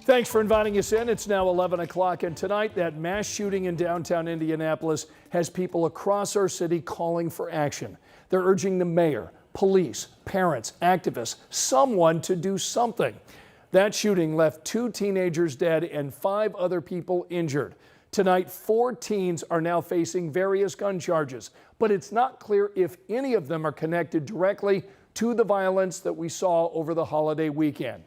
Thanks for inviting us in. It's now 11 o'clock, and tonight that mass shooting in downtown Indianapolis has people across our city calling for action. They're urging the mayor, police, parents, activists, someone to do something. That shooting left 2 teenagers dead and 5 other people injured. Tonight, 4 teens are now facing various gun charges, but it's not clear if any of them are connected directly to the violence that we saw over the holiday weekend.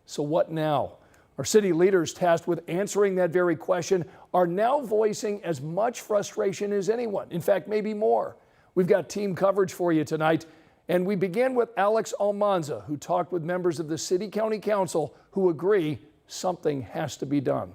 So what now? Our city leaders tasked with answering that very question are now voicing as much frustration as anyone. In fact, maybe more. We've got team coverage for you tonight. And we begin with Alex Almanza, who talked with members of the City County Council who agree something has to be done.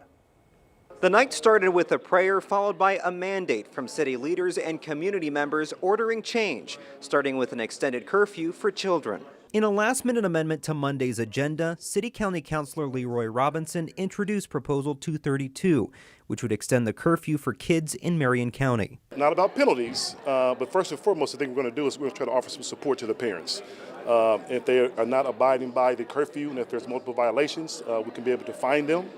The night started with a prayer followed by a mandate from city leaders and community members ordering change, starting with an extended curfew for children. In a last-minute amendment to Monday's agenda, City County Councilor Leroy Robinson introduced Proposal 232, which would extend the curfew for kids in Marion County. Not about penalties, but first and foremost, the thing we're going to do is we're going to try to offer some support to the parents. If they are not abiding by the curfew and if there's multiple violations, we can be able to fine them,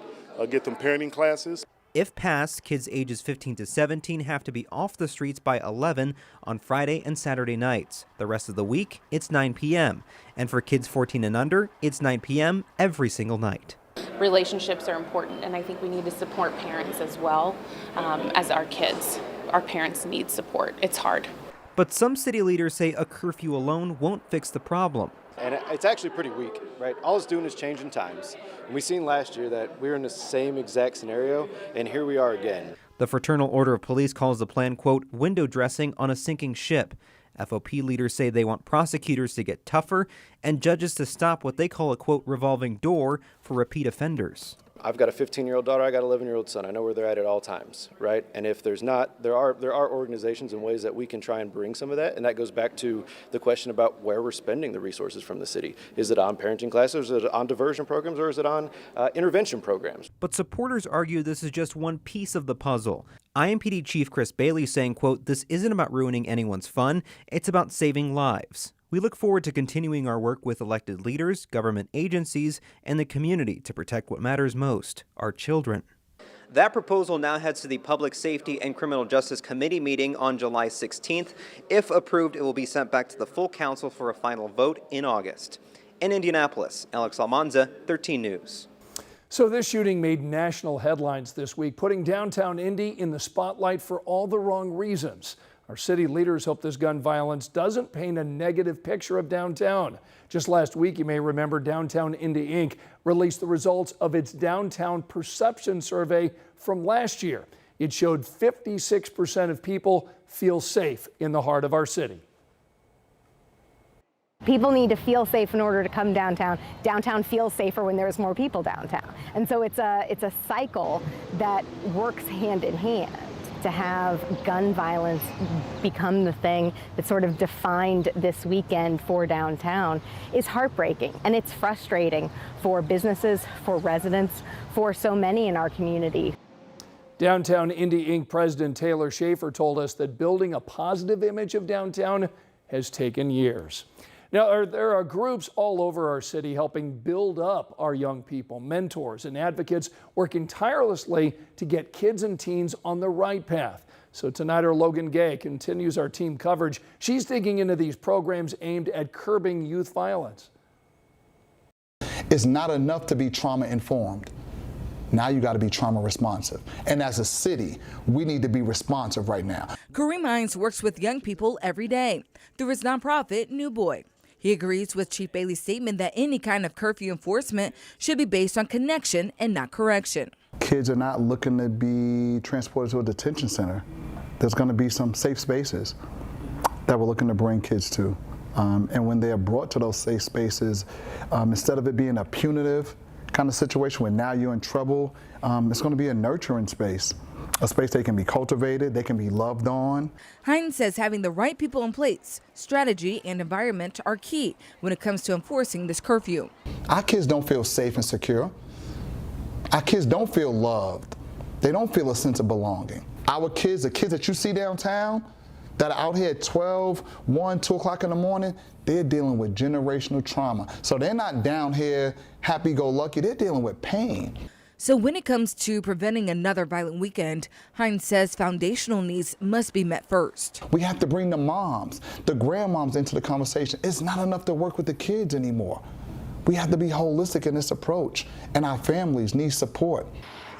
get them parenting classes. If passed, kids ages 15 to 17 have to be off the streets by 11 on Friday and Saturday nights. The rest of the week, it's 9 p.m. And for kids 14 and under, it's 9 p.m. every single night. Relationships are important, and I think we need to support parents as well as our kids. Our parents need support. It's hard. But some city leaders say a curfew alone won't fix the problem. And it's actually pretty weak, right? All it's doing is changing times. And we seen last year that we were in the same exact scenario, and here we are again. The Fraternal Order of Police calls the plan, quote, window dressing on a sinking ship. FOP leaders say they want prosecutors to get tougher and judges to stop what they call a, quote, revolving door for repeat offenders. I've got a 15-year-old daughter, I got an 11-year-old son. I know where they're at all times, right? And if there's not, there are organizations and ways that we can try and bring some of that, and that goes back to the question about where we're spending the resources from the city. Is it on parenting classes, is it on diversion programs, or is it on intervention programs? But supporters argue this is just one piece of the puzzle. IMPD Chief Chris Bailey saying, quote, this isn't about ruining anyone's fun, it's about saving lives. We look forward to continuing our work with elected leaders, government agencies, and the community to protect what matters most, our children. That proposal now heads to the Public Safety and Criminal Justice Committee meeting on July 16th. If approved, it will be sent back to the full council for a final vote in August. In Indianapolis, Alex Almanza, 13 News. So this shooting made national headlines this week, putting downtown Indy in the spotlight for all the wrong reasons. Our city leaders hope this gun violence doesn't paint a negative picture of downtown. Just last week, you may remember Downtown Indy Inc. released the results of its downtown perception survey from last year. It showed 56% of people feel safe in the heart of our city. People need to feel safe in order to come downtown. Downtown feels safer when there's more people downtown. And so it's a cycle that works hand in hand. To have gun violence become the thing that sort of defined this weekend for downtown is heartbreaking, and it's frustrating for businesses, for residents, for so many in our community. Downtown Indy Inc. President Taylor Schaefer told us that building a positive image of downtown has taken years. Now, there are groups all over our city helping build up our young people, mentors and advocates working tirelessly to get kids and teens on the right path. So tonight, our Logan Gay continues our team coverage. She's digging into these programs aimed at curbing youth violence. It's not enough to be trauma informed. Now you got to be trauma responsive. And as a city, we need to be responsive right now. Kareem Hines works with young people every day through his nonprofit, New Boy. He agrees with Chief Bailey's statement that any kind of curfew enforcement should be based on connection and not correction. Kids are not looking to be transported to a detention center. There's going to be some safe spaces that we're looking to bring kids to. And when they are brought to those safe spaces, instead of it being a punitive kind of situation where now you're in trouble, it's going to be a nurturing space. A space they can be cultivated, they can be loved on. Hines says having the right people in place, strategy and environment are key when it comes to enforcing this curfew. Our kids don't feel safe and secure. Our kids don't feel loved. They don't feel a sense of belonging. Our kids, the kids that you see downtown, that are out here at 12, 1, 2 o'clock in the morning, they're dealing with generational trauma. So they're not down here happy-go-lucky, they're dealing with pain. So when it comes to preventing another violent weekend, Hines says foundational needs must be met first. We have to bring the moms, the grandmoms into the conversation. It's not enough to work with the kids anymore. We have to be holistic in this approach, and our families need support.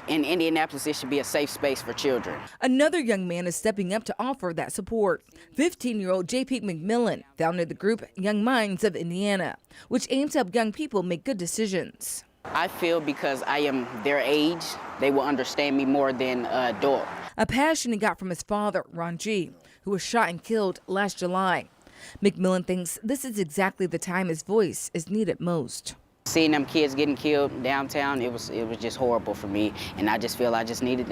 In Indianapolis, it should be a safe space for children. Another young man is stepping up to offer that support. 15-year-old J.P. McMillan founded the group Young Minds of Indiana, which aims to help young people make good decisions. I feel because I am their age, they will understand me more than an adult. A passion he got from his father, Ron G., who was shot and killed last July. McMillan thinks this is exactly the time his voice is needed most. Seeing them kids getting killed downtown, it was just horrible for me, and I just feel I just needed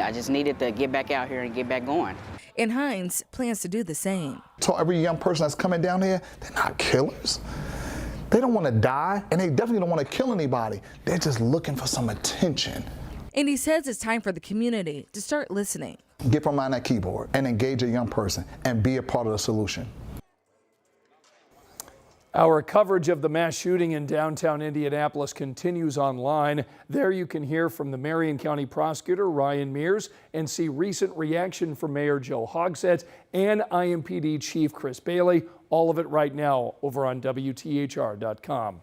to get back out here and get back going. And Hines plans to do the same. So every young person that's coming down here, they're not killers. They don't want to die, and they definitely don't want to kill anybody. They're just looking for some attention. And he says it's time for the community to start listening. Get from behind that keyboard and engage a young person and be a part of the solution. Our coverage of the mass shooting in downtown Indianapolis continues online. There you can hear from the Marion County Prosecutor Ryan Mears and see recent reaction from Mayor Joe Hogsett and IMPD Chief Chris Bailey. All of it right now over on WTHR.com.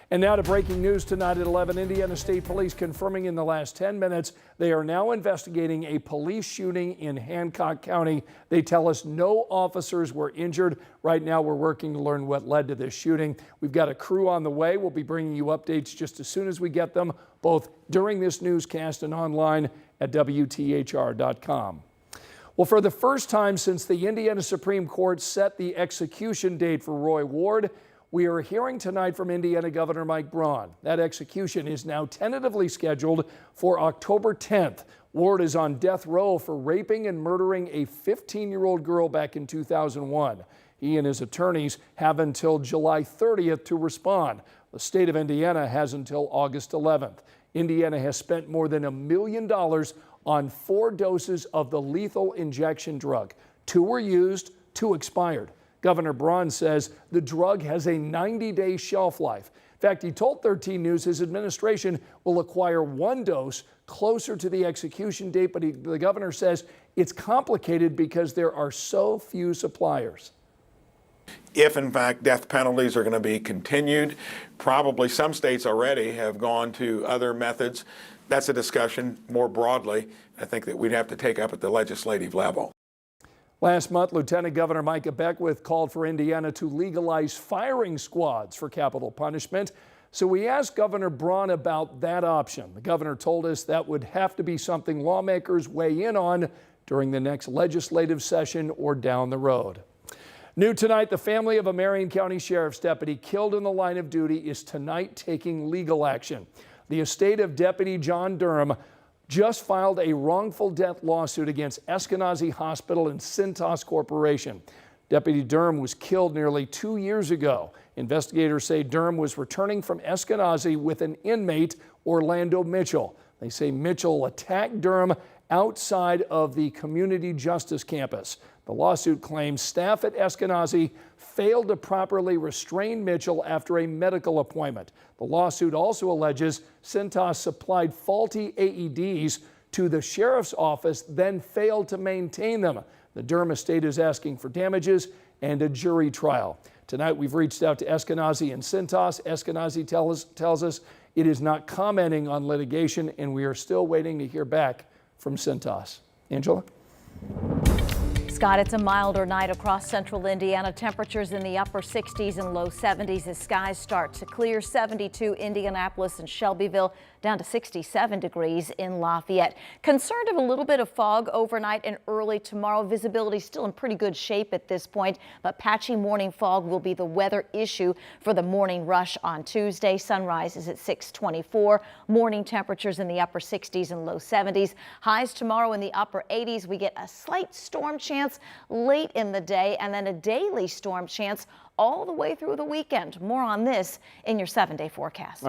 And now to breaking news tonight at 11. Indiana State Police confirming in the last 10 minutes they are now investigating a police shooting in Hancock County. They tell us no officers were injured. Right now we're working to learn what led to this shooting. We've got a crew on the way. We'll be bringing you updates just as soon as we get them, both during this newscast and online at WTHR.com. Well, for the first time since the Indiana Supreme Court set the execution date for Roy Ward, we are hearing tonight from Indiana Governor Mike Braun. That execution is now tentatively scheduled for October 10th. Ward is on death row for raping and murdering a 15-year-old girl back in 2001. He and his attorneys have until July 30th to respond. The state of Indiana has until August 11th. Indiana has spent more than $1 million on 4 doses of the lethal injection drug. 2 were used, 2 expired. Governor Braun says the drug has a 90-day shelf life. In fact, he told 13 News his administration will acquire 1 dose closer to the execution date, but the governor says it's complicated because there are so few suppliers. If, in fact, death penalties are going to be continued, probably some states already have gone to other methods. That's a discussion more broadly, I think, that we'd have to take up at the legislative level. Last month, Lieutenant Governor Micah Beckwith called for Indiana to legalize firing squads for capital punishment. So we asked Governor Braun about that option. The governor told us that would have to be something lawmakers weigh in on during the next legislative session or down the road. New tonight, the family of a Marion County Sheriff's deputy killed in the line of duty is tonight taking legal action. The estate of Deputy John Durm just filed a wrongful death lawsuit against Eskenazi Hospital and Cintas Corporation. Deputy Durm was killed nearly 2 years ago. Investigators say Durm was returning from Eskenazi with an inmate, Orlando Mitchell. They say Mitchell attacked Durm outside of the community justice campus. The lawsuit claims staff at Eskenazi failed to properly restrain Mitchell after a medical appointment. The lawsuit also alleges Cintas supplied faulty AEDs to the sheriff's office, then failed to maintain them. The Durm estate is asking for damages and a jury trial. Tonight we've reached out to Eskenazi and Cintas. Eskenazi tells us it is not commenting on litigation, and we are still waiting to hear back from Cintas. Angela? Scott, it's a milder night across central Indiana. Temperatures in the upper 60s and low 70s as skies start to clear. 72 Indianapolis and Shelbyville, down to 67 degrees in Lafayette. Concerned of a little bit of fog overnight and early tomorrow. Visibility still in pretty good shape at this point, but patchy morning fog will be the weather issue for the morning rush on Tuesday. Sunrise is at 6:24. Morning temperatures in the upper 60s and low 70s. Highs tomorrow in the upper 80s. We get a slight storm chance late in the day, and then a daily storm chance all the way through the weekend. More on this in your 7-day forecast.